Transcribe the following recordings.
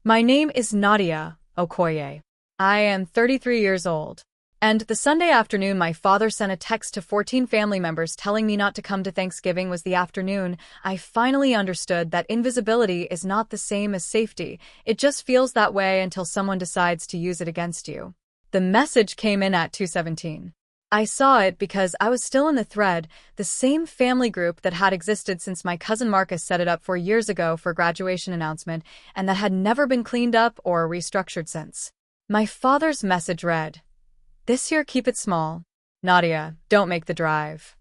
My name is Nadia Okoye. I am 33 years old. And the Sunday afternoon my father sent a text to 14 family members telling me not to come to Thanksgiving was the afternoon I finally understood that invisibility is not the same as safety. It just feels that way until someone decides to use it against you. The message came in at 2:17. I saw it because I was still in the thread, the same family group that had existed since my cousin Marcus set it up 4 years ago for a graduation announcement and that had never been cleaned up or restructured since. My father's message read, "This year keep it small. Nadia, don't make the drive."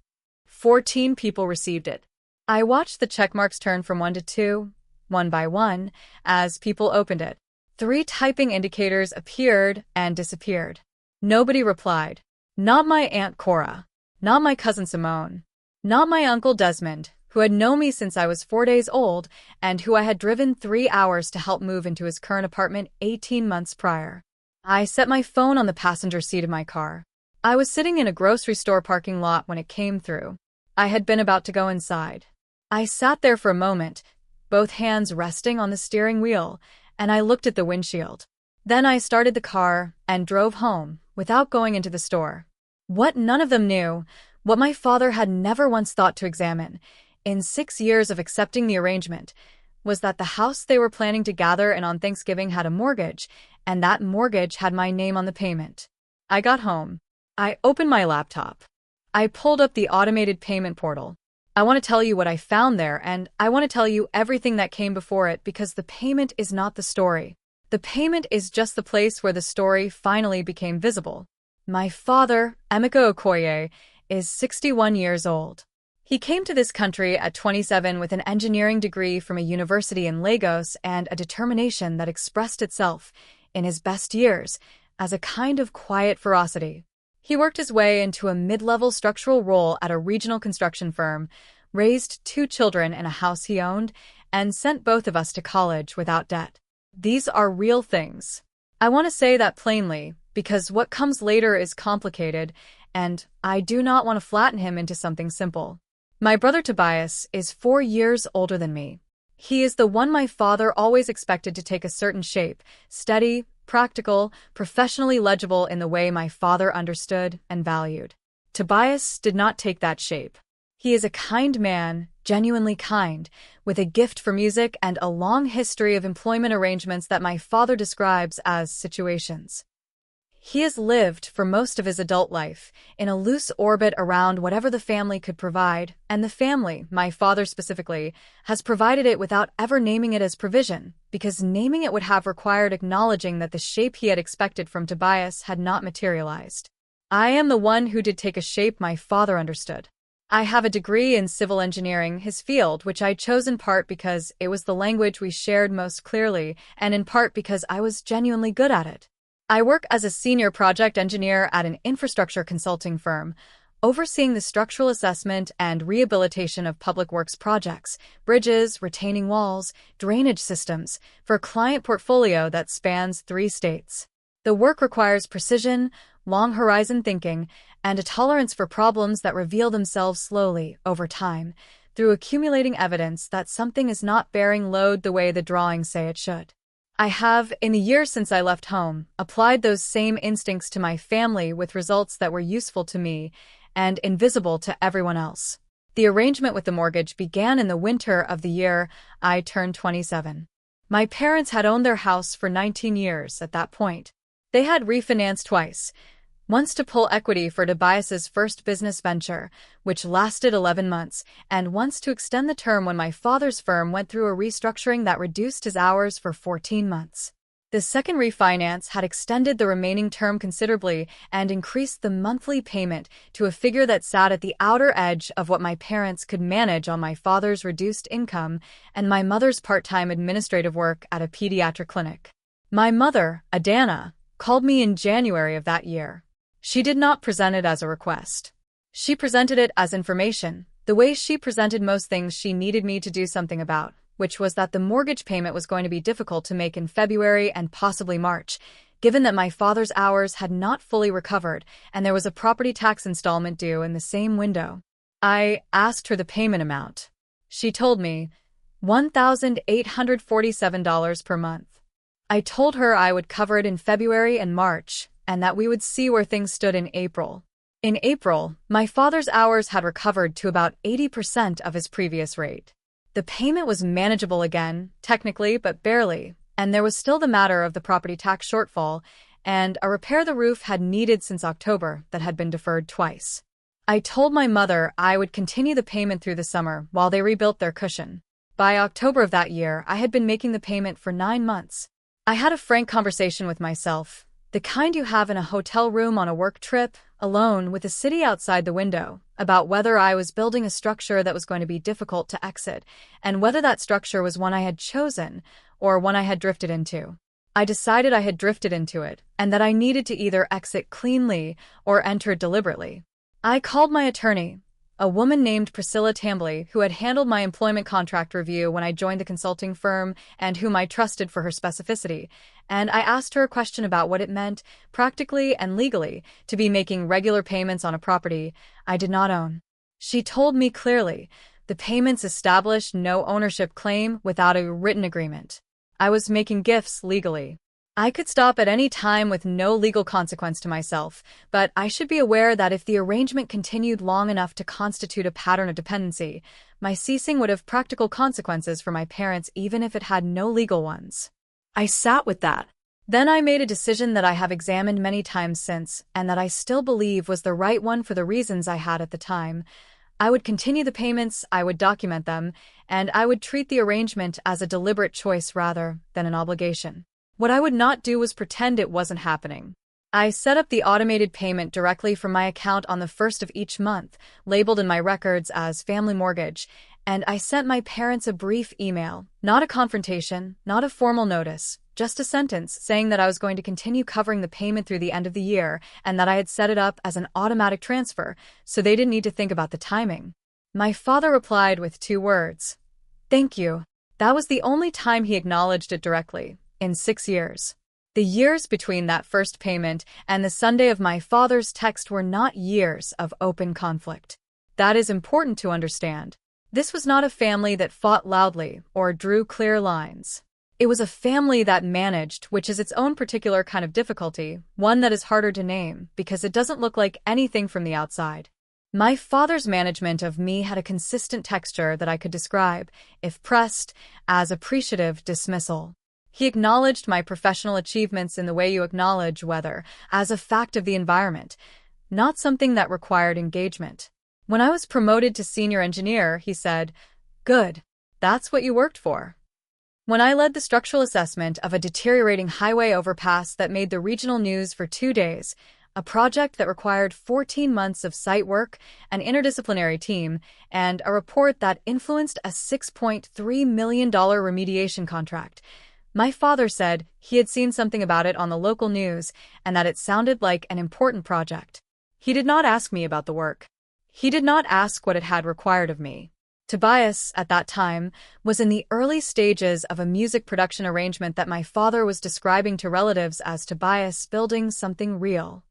14 people received it. I watched the checkmarks turn from 1 to 2, one by one, as people opened it. 3 typing indicators appeared and disappeared. Nobody replied. Not my Aunt Cora. Not my cousin Simone. Not my Uncle Desmond, who had known me since I was 4 days old and who I had driven 3 hours to help move into his current apartment 18 months prior. I set my phone on the passenger seat of my car. I was sitting in a grocery store parking lot when it came through. I had been about to go inside. I sat there for a moment, both hands resting on the steering wheel, and I looked at the windshield. Then I started the car and drove home, without going into the store. What none of them knew, what my father had never once thought to examine, in 6 years of accepting the arrangement, was that the house they were planning to gather in on Thanksgiving had a mortgage, and that mortgage had my name on the payment. I got home. I opened my laptop. I pulled up the automated payment portal. I want to tell you what I found there, and I want to tell you everything that came before it because the payment is not the story. The payment is just the place where the story finally became visible. My father, Emeka Okoye, is 61 years old. He came to this country at 27 with an engineering degree from a university in Lagos and a determination that expressed itself, in his best years, as a kind of quiet ferocity. He worked his way into a mid-level structural role at a regional construction firm, raised 2 children in a house he owned, and sent both of us to college without debt. These are real things. I want to say that plainly, because what comes later is complicated, and I do not want to flatten him into something simple. My brother Tobias is 4 years older than me. He is the one my father always expected to take a certain shape, steady, practical, professionally legible in the way my father understood and valued. Tobias did not take that shape. He is a kind man, genuinely kind, with a gift for music and a long history of employment arrangements that my father describes as situations. He has lived, for most of his adult life, in a loose orbit around whatever the family could provide, and the family, my father specifically, has provided it without ever naming it as provision, because naming it would have required acknowledging that the shape he had expected from Tobias had not materialized. I am the one who did take a shape my father understood. I have a degree in civil engineering, his field, which I chose in part because it was the language we shared most clearly, and in part because I was genuinely good at it. I work as a senior project engineer at an infrastructure consulting firm, overseeing the structural assessment and rehabilitation of public works projects, bridges, retaining walls, drainage systems, for a client portfolio that spans 3 states. The work requires precision, long horizon thinking, and a tolerance for problems that reveal themselves slowly, over time, through accumulating evidence that something is not bearing load the way the drawings say it should. I have, in the years since I left home, applied those same instincts to my family with results that were useful to me and invisible to everyone else. The arrangement with the mortgage began in the winter of the year I turned 27. My parents had owned their house for 19 years at that point. They had refinanced twice, once to pull equity for Tobias's first business venture, which lasted 11 months, and once to extend the term when my father's firm went through a restructuring that reduced his hours for 14 months. The second refinance had extended the remaining term considerably and increased the monthly payment to a figure that sat at the outer edge of what my parents could manage on my father's reduced income and my mother's part-time administrative work at a pediatric clinic. My mother, Adana, called me in January of that year. She did not present it as a request. She presented it as information, the way she presented most things she needed me to do something about, which was that the mortgage payment was going to be difficult to make in February and possibly March, given that my father's hours had not fully recovered and there was a property tax installment due in the same window. I asked her the payment amount. She told me $1,847 per month. I told her I would cover it in February and March, and that we would see where things stood in April. In April, my father's hours had recovered to about 80% of his previous rate. The payment was manageable again, technically, but barely, and there was still the matter of the property tax shortfall and a repair the roof had needed since October that had been deferred twice. I told my mother I would continue the payment through the summer while they rebuilt their cushion. By October of that year, I had been making the payment for 9 months. I had a frank conversation with myself, the kind you have in a hotel room on a work trip, alone with the city outside the window, about whether I was building a structure that was going to be difficult to exit, and whether that structure was one I had chosen or one I had drifted into. I decided I had drifted into it, and that I needed to either exit cleanly or enter deliberately. I called my attorney, a woman named Priscilla Tambley, who had handled my employment contract review when I joined the consulting firm and whom I trusted for her specificity, and I asked her a question about what it meant, practically and legally, to be making regular payments on a property I did not own. She told me clearly, the payments established no ownership claim without a written agreement. I was making gifts legally. I could stop at any time with no legal consequence to myself, but I should be aware that if the arrangement continued long enough to constitute a pattern of dependency, my ceasing would have practical consequences for my parents even if it had no legal ones. I sat with that. Then I made a decision that I have examined many times since, and that I still believe was the right one for the reasons I had at the time. I would continue the payments, I would document them, and I would treat the arrangement as a deliberate choice rather than an obligation. What I would not do was pretend it wasn't happening. I set up the automated payment directly from my account on the first of each month, labeled in my records as family mortgage, and I sent my parents a brief email, not a confrontation, not a formal notice, just a sentence saying that I was going to continue covering the payment through the end of the year and that I had set it up as an automatic transfer, so they didn't need to think about the timing. My father replied with 2 words. Thank you. That was the only time he acknowledged it directly. In 6 years. The years between that first payment and the Sunday of my father's text were not years of open conflict. That is important to understand. This was not a family that fought loudly or drew clear lines. It was a family that managed, which is its own particular kind of difficulty, one that is harder to name because it doesn't look like anything from the outside. My father's management of me had a consistent texture that I could describe, if pressed, as appreciative dismissal. He acknowledged my professional achievements in the way you acknowledge weather, as a fact of the environment, not something that required engagement. When I was promoted to senior engineer, he said, "Good. That's what you worked for." When I led the structural assessment of a deteriorating highway overpass that made the regional news for 2 days, a project that required 14 months of site work, an interdisciplinary team, and a report that influenced a $6.3 million remediation contract, my father said he had seen something about it on the local news and that it sounded like an important project. He did not ask me about the work. He did not ask what it had required of me. Tobias, at that time, was in the early stages of a music production arrangement that my father was describing to relatives as Tobias building something real.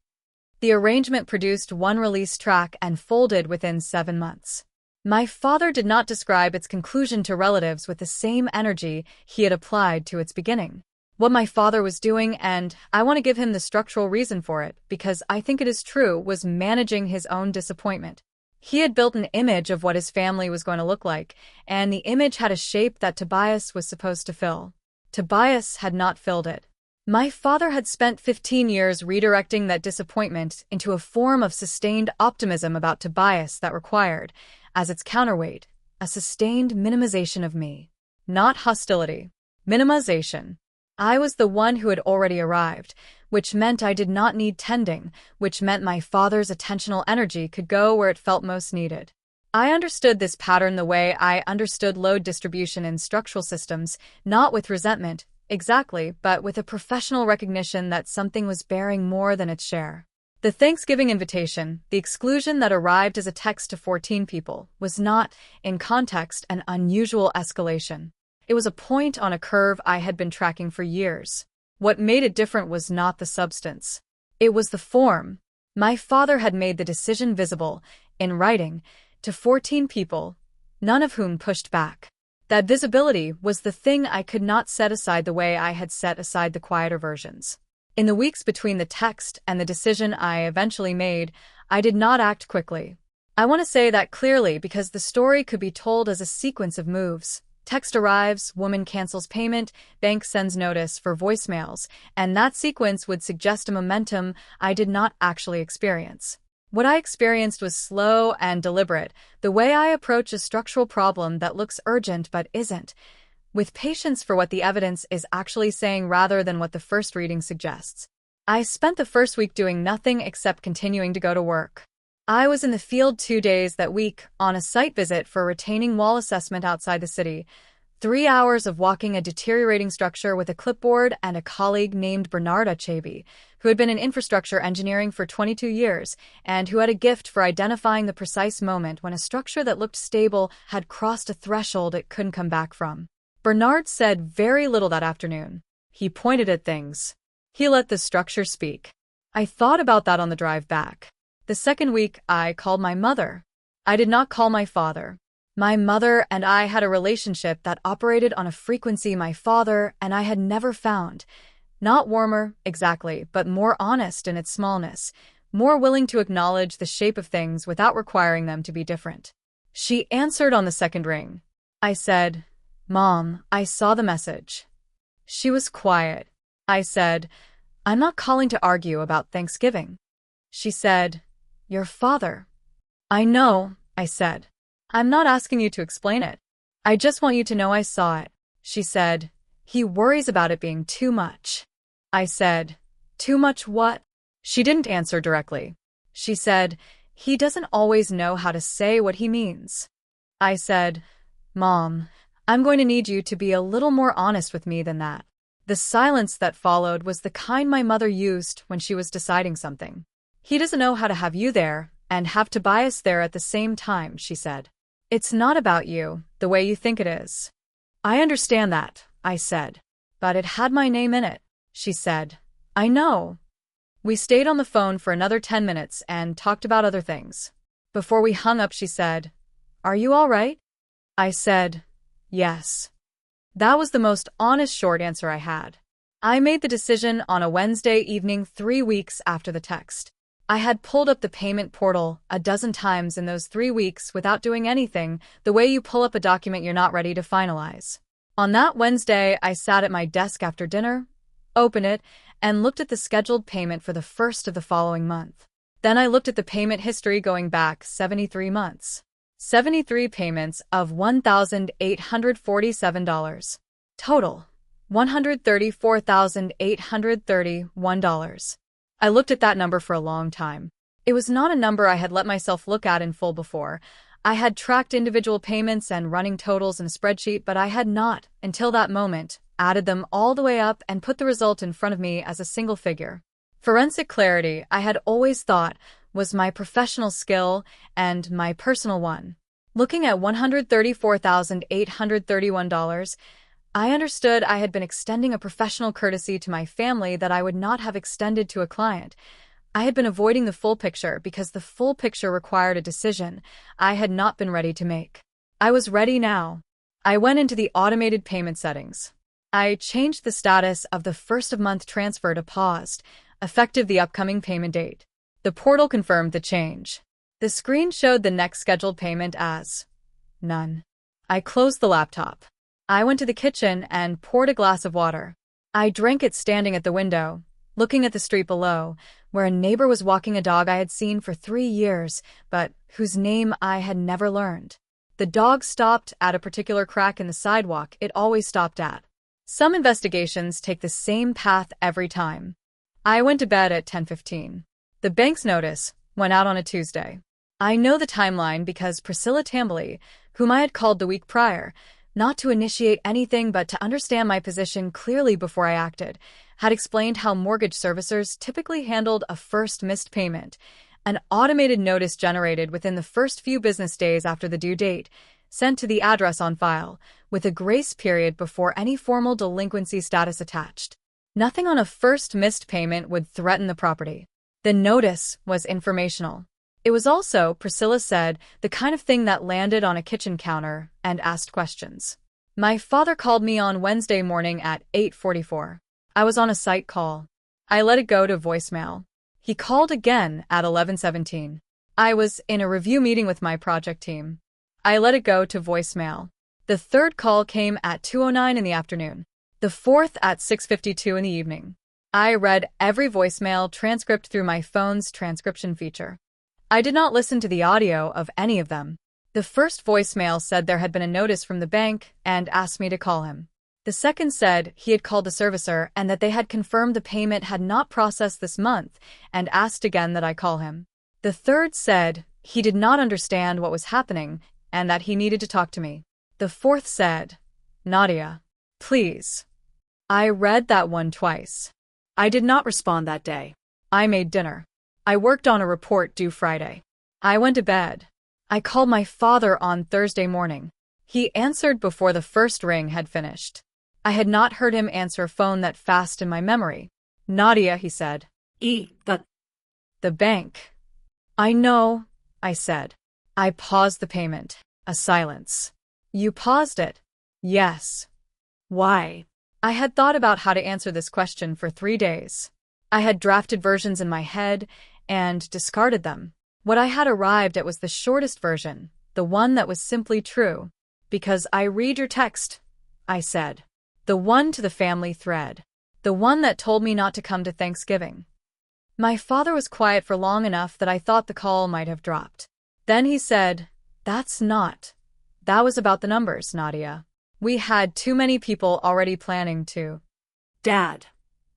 The arrangement produced 1 release track and folded within 7 months. My father did not describe its conclusion to relatives with the same energy he had applied to its beginning. What my father was doing, and I want to give him the structural reason for it, because I think it is true, was managing his own disappointment. He had built an image of what his family was going to look like, and the image had a shape that Tobias was supposed to fill. Tobias had not filled it. My father had spent 15 years redirecting that disappointment into a form of sustained optimism about Tobias that required, as its counterweight, a sustained minimization of me. Not hostility. Minimization. I was the one who had already arrived, which meant I did not need tending, which meant my father's attentional energy could go where it felt most needed. I understood this pattern the way I understood load distribution in structural systems, not with resentment, exactly, but with a professional recognition that something was bearing more than its share. The Thanksgiving invitation, the exclusion that arrived as a text to 14 people, was not, in context, an unusual escalation. It was a point on a curve I had been tracking for years. What made it different was not the substance. It was the form. My father had made the decision visible, in writing, to 14 people, none of whom pushed back. That visibility was the thing I could not set aside the way I had set aside the quieter versions. In the weeks between the text and the decision I eventually made, I did not act quickly. I want to say that clearly because the story could be told as a sequence of moves. Text arrives, woman cancels payment, bank sends notice for voicemails, and that sequence would suggest a momentum I did not actually experience. What I experienced was slow and deliberate, the way I approach a structural problem that looks urgent but isn't, with patience for what the evidence is actually saying rather than what the first reading suggests. I spent the first week doing nothing except continuing to go to work. I was in the field 2 days that week on a site visit for a retaining wall assessment outside the city, 3 hours of walking a deteriorating structure with a clipboard and a colleague named Bernard Achabi, who had been in infrastructure engineering for 22 years and who had a gift for identifying the precise moment when a structure that looked stable had crossed a threshold it couldn't come back from. Bernard said very little that afternoon. He pointed at things. He let the structure speak. I thought about that on the drive back. The second week, I called my mother. I did not call my father. My mother and I had a relationship that operated on a frequency my father and I had never found. Not warmer, exactly, but more honest in its smallness, more willing to acknowledge the shape of things without requiring them to be different. She answered on the second ring. I said, "Mom, I saw the message." She was quiet. I said, "I'm not calling to argue about Thanksgiving." She said, "Your father." "I know," I said. "I'm not asking you to explain it. I just want you to know I saw it." She said, "He worries about it being too much." I said, "Too much what?" She didn't answer directly. She said, "He doesn't always know how to say what he means." I said, "Mom, I'm going to need you to be a little more honest with me than that." The silence that followed was the kind my mother used when she was deciding something. "He doesn't know how to have you there and have Tobias there at the same time," she said. "It's not about you, the way you think it is." "I understand that," I said. "But it had my name in it," she said. "I know." We stayed on the phone for another 10 minutes and talked about other things. Before we hung up, she said, "Are you all right?" I said, "Yes." That was the most honest short answer I had. I made the decision on a Wednesday evening 3 weeks after the text. I had pulled up the payment portal a dozen times in those 3 weeks without doing anything, the way you pull up a document you're not ready to finalize. On that Wednesday, I sat at my desk after dinner, opened it, and looked at the scheduled payment for the first of the following month. Then I looked at the payment history going back 73 months. 73 payments of $1,847. Total, $134,831. I looked at that number for a long time. It was not a number I had let myself look at in full before. I had tracked individual payments and running totals in a spreadsheet, but I had not, until that moment, added them all the way up and put the result in front of me as a single figure. Forensic clarity, I had always thought, was my professional skill and my personal one. Looking at $134,831, I understood I had been extending a professional courtesy to my family that I would not have extended to a client. I had been avoiding the full picture because the full picture required a decision I had not been ready to make. I was ready now. I went into the automated payment settings. I changed the status of the first-of-month transfer to paused, effective the upcoming payment date. The portal confirmed the change. The screen showed the next scheduled payment as none. I closed the laptop. I went to the kitchen and poured a glass of water. I drank it standing at the window, looking at the street below, where a neighbor was walking a dog I had seen for 3 years, but whose name I had never learned. The dog stopped at a particular crack in the sidewalk it always stopped at. Some investigations take the same path every time. I went to bed at 10:15. The bank's notice went out on a Tuesday. I know the timeline because Priscilla Tamboli, whom I had called the week prior, not to initiate anything but to understand my position clearly before I acted, had explained how mortgage servicers typically handled a first missed payment, an automated notice generated within the first few business days after the due date, sent to the address on file, with a grace period before any formal delinquency status attached. Nothing on a first missed payment would threaten the property. The notice was informational. It was also, Priscilla said, the kind of thing that landed on a kitchen counter and asked questions. My father called me on Wednesday morning at 8:44. I was on a site call. I let it go to voicemail. He called again at 11:17. I was in a review meeting with my project team. I let it go to voicemail. The third call came at 2:09 in the afternoon. The fourth at 6:52 in the evening. I read every voicemail transcript through my phone's transcription feature. I did not listen to the audio of any of them. The first voicemail said there had been a notice from the bank and asked me to call him. The second said he had called the servicer and that they had confirmed the payment had not processed this month and asked again that I call him. The third said he did not understand what was happening and that he needed to talk to me. The fourth said, "Nadia, please." I read that one twice. I did not respond that day. I made dinner. I worked on a report due Friday. I went to bed. I called my father on Thursday morning. He answered before the first ring had finished. I had not heard him answer a phone that fast in my memory. "Nadia," he said. The bank." "I know," I said. I paused the payment. A silence. "You paused it?" "Yes." "Why?" I had thought about how to answer this question for 3 days. I had drafted versions in my head and discarded them. What I had arrived at was the shortest version, the one that was simply true. "Because I read your text," I said. The one to the family thread. The one that told me not to come to Thanksgiving. My father was quiet for long enough that I thought the call might have dropped. Then he said, That was about the numbers, Nadia. We had too many people already planning to." "Dad,"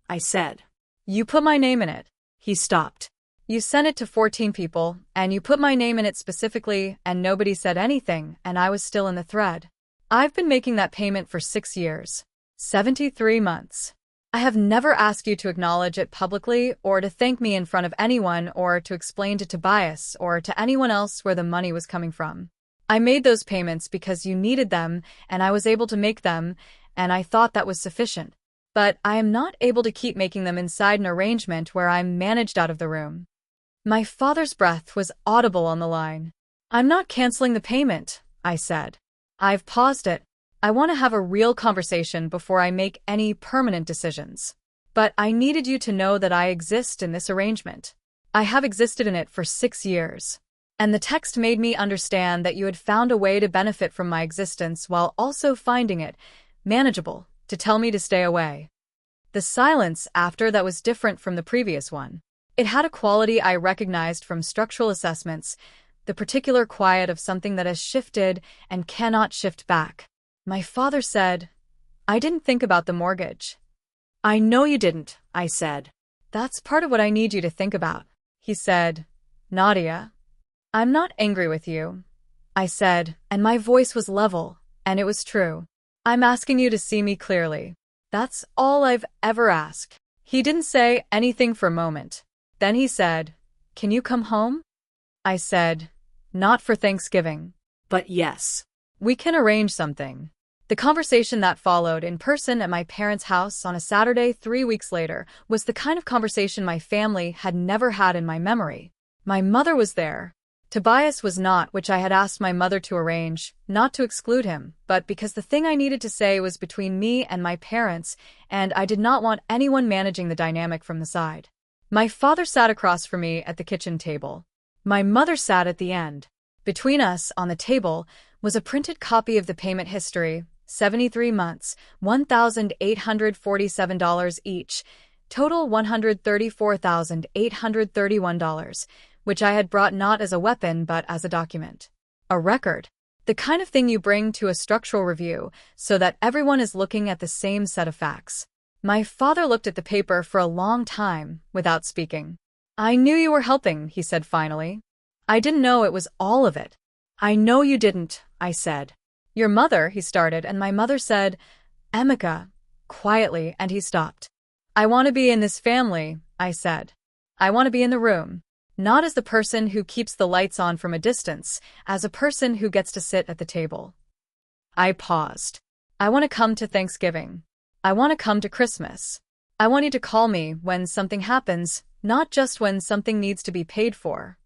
I said. "You put my name in it." He stopped. "You sent it to 14 people, and you put my name in it specifically, and nobody said anything, and I was still in the thread. I've been making that payment for 6 years. 73 months. I have never asked you to acknowledge it publicly, or to thank me in front of anyone, or to explain to Tobias, or to anyone else where the money was coming from. I made those payments because you needed them, and I was able to make them, and I thought that was sufficient. But I am not able to keep making them inside an arrangement where I'm managed out of the room." My father's breath was audible on the line. "I'm not canceling the payment," I said. "I've paused it. I want to have a real conversation before I make any permanent decisions. But I needed you to know that I exist in this arrangement. I have existed in it for 6 years. And the text made me understand that you had found a way to benefit from my existence while also finding it manageable to tell me to stay away." The silence after that was different from the previous one. It had a quality I recognized from structural assessments, the particular quiet of something that has shifted and cannot shift back. My father said, "I didn't think about the mortgage." "I know you didn't," I said. "That's part of what I need you to think about." He said, "Nadia, I'm not angry with you," I said, and my voice was level, and it was true. "I'm asking you to see me clearly. That's all I've ever asked." He didn't say anything for a moment. Then he said, "Can you come home?" I said, "Not for Thanksgiving." "But yes." "We can arrange something." The conversation that followed in person at my parents' house on a Saturday 3 weeks later was the kind of conversation my family had never had in my memory. My mother was there. Tobias was not, which I had asked my mother to arrange, not to exclude him, but because the thing I needed to say was between me and my parents, and I did not want anyone managing the dynamic from the side. My father sat across from me at the kitchen table. My mother sat at the end. Between us, on the table, was a printed copy of the payment history, 73 months, $1,847 each, total $134,831, which I had brought not as a weapon but as a document. A record. The kind of thing you bring to a structural review so that everyone is looking at the same set of facts. My father looked at the paper for a long time without speaking. "I knew you were helping," he said finally. "I didn't know it was all of it." "I know you didn't," I said. "Your mother," he started, and my mother said, "Emeka," quietly, and he stopped. "I want to be in this family," I said. "I want to be in the room. Not as the person who keeps the lights on from a distance, as a person who gets to sit at the table." I paused. "I want to come to Thanksgiving. I want to come to Christmas. I want you to call me when something happens, not just when something needs to be paid for."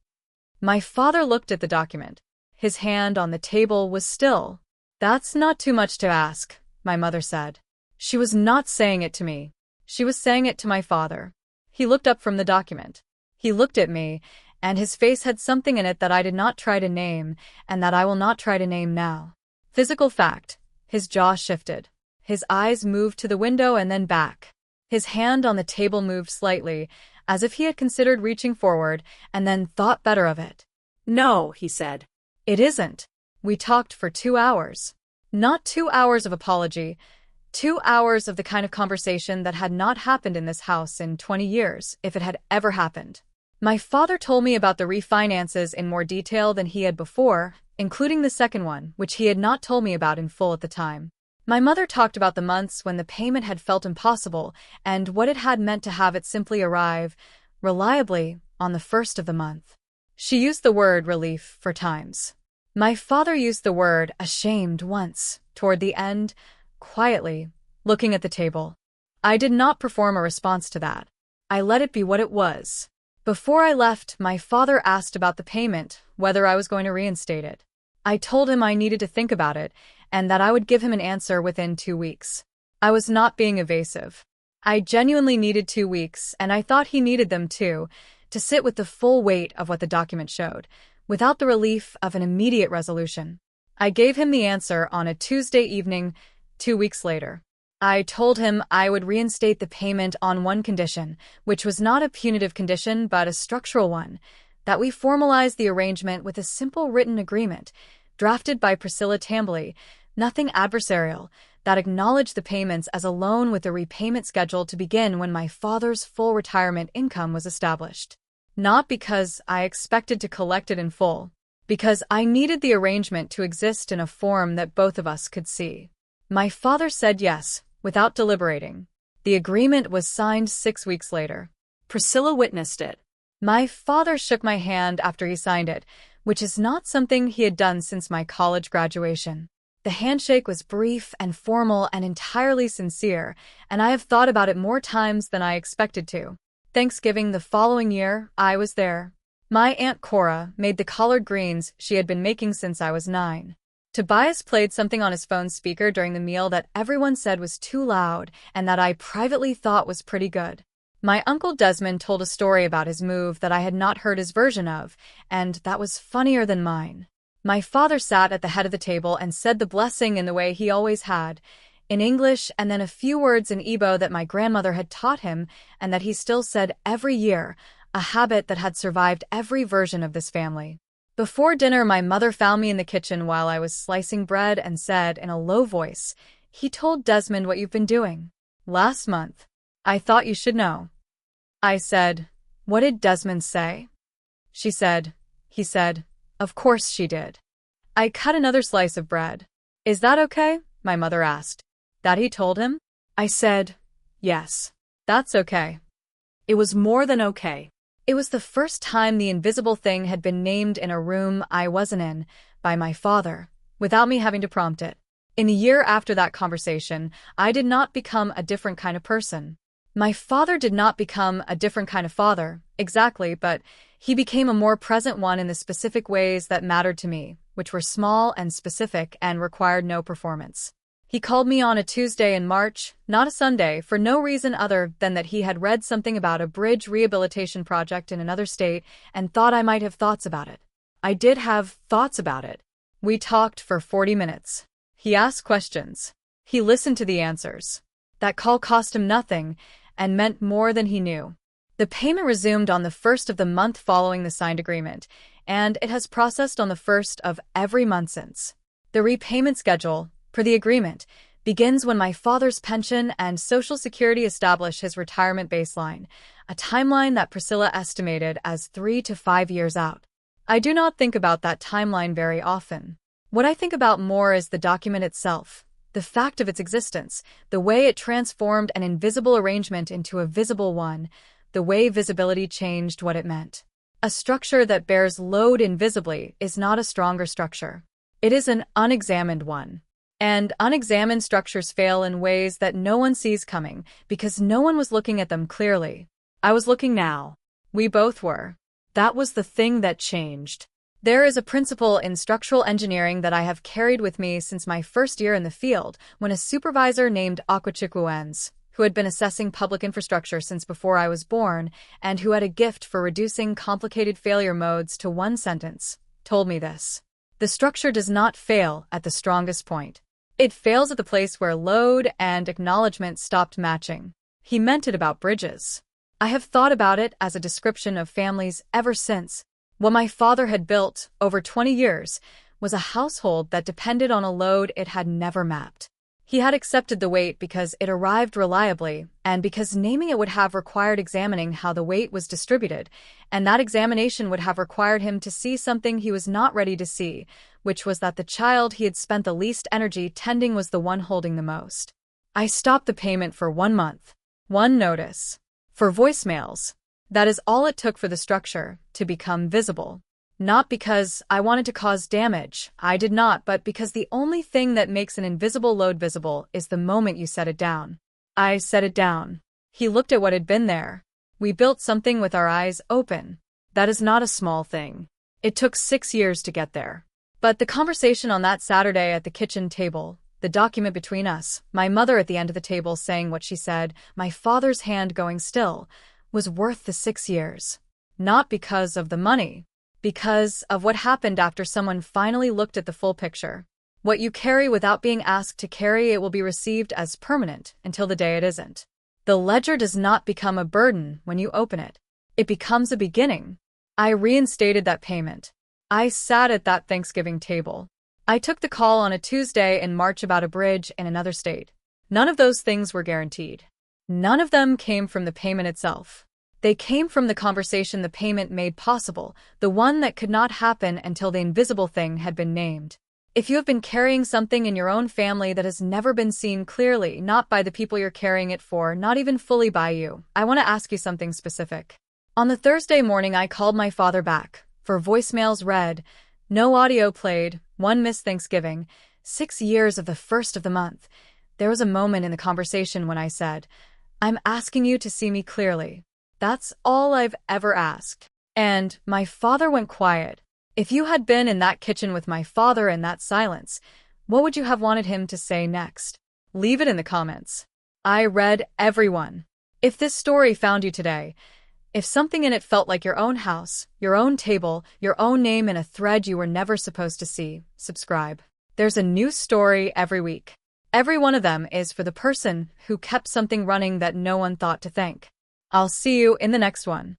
My father looked at the document. His hand on the table was still. That's not too much to ask, my mother said. She was not saying it to me. She was saying it to my father. He looked up from the document. He looked at me, and his face had something in it that I did not try to name, and that I will not try to name now. Physical fact. His jaw shifted. His eyes moved to the window and then back. His hand on the table moved slightly, as if he had considered reaching forward, and then thought better of it. No, he said. It isn't. We talked for 2 hours. Not 2 hours of apology. 2 hours of the kind of conversation that had not happened in this house in 20 years, if it had ever happened. My father told me about the refinances in more detail than he had before, including the second one, which he had not told me about in full at the time. My mother talked about the months when the payment had felt impossible and what it had meant to have it simply arrive, reliably, on the first of the month. She used the word relief for times. My father used the word ashamed once, toward the end, quietly, looking at the table. I did not perform a response to that. I let it be what it was. Before I left, my father asked about the payment, whether I was going to reinstate it. I told him I needed to think about it, and that I would give him an answer within 2 weeks. I was not being evasive. I genuinely needed 2 weeks, and I thought he needed them too, to sit with the full weight of what the document showed, without the relief of an immediate resolution. I gave him the answer on a Tuesday evening, 2 weeks later. I told him I would reinstate the payment on one condition, which was not a punitive condition but a structural one, that we formalize the arrangement with a simple written agreement, drafted by Priscilla Tambley, nothing adversarial, that acknowledged the payments as a loan with a repayment schedule to begin when my father's full retirement income was established. Not because I expected to collect it in full, because I needed the arrangement to exist in a form that both of us could see. My father said yes, without deliberating. The agreement was signed 6 weeks later. Priscilla witnessed it. My father shook my hand after he signed it, which is not something he had done since my college graduation. The handshake was brief and formal and entirely sincere, and I have thought about it more times than I expected to. Thanksgiving the following year, I was there. My Aunt Cora made the collard greens she had been making since I was 9. Tobias played something on his phone speaker during the meal that everyone said was too loud and that I privately thought was pretty good. My Uncle Desmond told a story about his move that I had not heard his version of, and that was funnier than mine. My father sat at the head of the table and said the blessing in the way he always had, in English and then a few words in Igbo that my grandmother had taught him and that he still said every year, a habit that had survived every version of this family. Before dinner, my mother found me in the kitchen while I was slicing bread and said in a low voice, "He told Desmond what you've been doing last month. I thought you should know." I said, "What did Desmond say?" She said, "He said, of course she did." I cut another slice of bread. "Is that okay?" my mother asked. "That he told him?" I said, "Yes, that's okay." It was more than okay. It was the first time the invisible thing had been named in a room I wasn't in, by my father, without me having to prompt it. In the year after that conversation, I did not become a different kind of person. My father did not become a different kind of father, exactly, but he became a more present one in the specific ways that mattered to me, which were small and specific and required no performance. He called me on a Tuesday in March, not a Sunday, for no reason other than that he had read something about a bridge rehabilitation project in another state and thought I might have thoughts about it. I did have thoughts about it. We talked for 40 minutes. He asked questions. He listened to the answers. That call cost him nothing and meant more than he knew. The payment resumed on the first of the month following the signed agreement, and it has processed on the first of every month since. The repayment schedule, per the agreement, begins when my father's pension and Social Security establish his retirement baseline, a timeline that Priscilla estimated as 3 to 5 years out. I do not think about that timeline very often. What I think about more is the document itself, the fact of its existence, the way it transformed an invisible arrangement into a visible one, the way visibility changed what it meant. A structure that bears load invisibly is not a stronger structure. It is an unexamined one. And unexamined structures fail in ways that no one sees coming because no one was looking at them clearly. I was looking now. We both were. That was the thing that changed. There is a principle in structural engineering that I have carried with me since my first year in the field, when a supervisor named Aquachicuens, who had been assessing public infrastructure since before I was born, and who had a gift for reducing complicated failure modes to one sentence, told me this. The structure does not fail at the strongest point. It fails at the place where load and acknowledgement stopped matching. He meant it about bridges. I have thought about it as a description of families ever since. What my father had built, over 20 years, was a household that depended on a load it had never mapped. He had accepted the weight because it arrived reliably, and because naming it would have required examining how the weight was distributed, and that examination would have required him to see something he was not ready to see, which was that the child he had spent the least energy tending was the one holding the most. I stopped the payment for 1 month. One notice. For voicemails. That is all it took for the structure to become visible. Not because I wanted to cause damage, I did not, but because the only thing that makes an invisible load visible is the moment you set it down. I set it down. He looked at what had been there. We built something with our eyes open. That is not a small thing. It took 6 years to get there. But the conversation on that Saturday at the kitchen table, the document between us, my mother at the end of the table saying what she said, my father's hand going still, was worth the 6 years. Not because of the money. Because of what happened after someone finally looked at the full picture. What you carry without being asked to carry it will be received as permanent until the day it isn't. The ledger does not become a burden when you open it. It becomes a beginning. I reinstated that payment. I sat at that Thanksgiving table. I took the call on a Tuesday in March about a bridge in another state. None of those things were guaranteed. None of them came from the payment itself. They came from the conversation the payment made possible, the one that could not happen until the invisible thing had been named. If you have been carrying something in your own family that has never been seen clearly, not by the people you're carrying it for, not even fully by you, I want to ask you something specific. On the Thursday morning, I called my father back. For voicemails read, no audio played, 1 missed Thanksgiving, 6 years of the first of the month. There was a moment in the conversation when I said, I'm asking you to see me clearly. That's all I've ever asked. And my father went quiet. If you had been in that kitchen with my father in that silence, what would you have wanted him to say next? Leave it in the comments. I read every one. If this story found you today, if something in it felt like your own house, your own table, your own name in a thread you were never supposed to see, subscribe. There's a new story every week. Every one of them is for the person who kept something running that no one thought to thank. I'll see you in the next one.